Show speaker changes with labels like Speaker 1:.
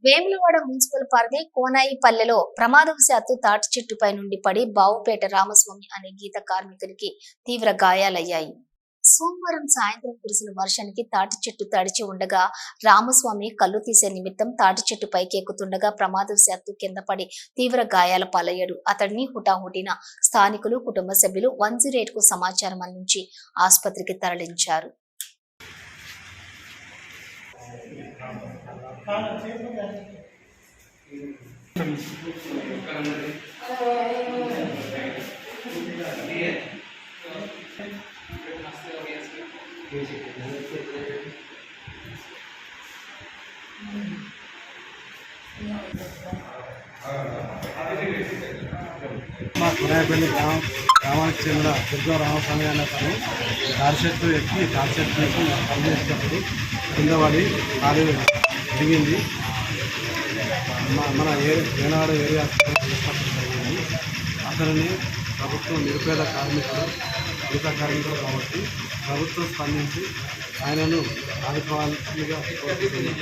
Speaker 1: Vemulawada municipal పరిధి కోనాయిపల్లెలో ప్రమాదవశాత్తు తాటి చెట్టుపై నుండి పడి బావుపేట రామస్వామి అనే గీత కార్మికునికి తీవ్ర గాయాలయ్యాయి. సోమవారం సాయంత్రం కురిసిన వర్షానికి తాటి చెట్టు తడిచి ఉండగా రామస్వామి కళ్ళు తీసే నిమిత్తం తాటి చెట్టు పైకి ఎక్కుతుండగా ప్రమాదవశాత్తు కింద పడి తీవ్ర గాయాల పాలయ్యాడు. అతడిని హుటాహుటిన స్థానికులు, కుటుంబ సభ్యులు 108 కు సమాచారం అందించి ఆసుపత్రికి తరలించారు.
Speaker 2: మా కొనాయపల్లి గ్రామానికి చెందిన దుర్గా రామస్వామి అన్న తను తాడి చెట్టు ఎక్కి తాడి చెట్టు ఎక్కి పని చేసేటప్పుడు కింద పడి కాలు దిగింది. మన వేనాడు ఏరియా జరిగింది. అతనిని ప్రభుత్వం నిరుపేద కార్మికుడు కాబట్టి ప్రభుత్వం స్పందించి ఆయనను ఆదుకోవాల్సిందిగా కోరుతుంది.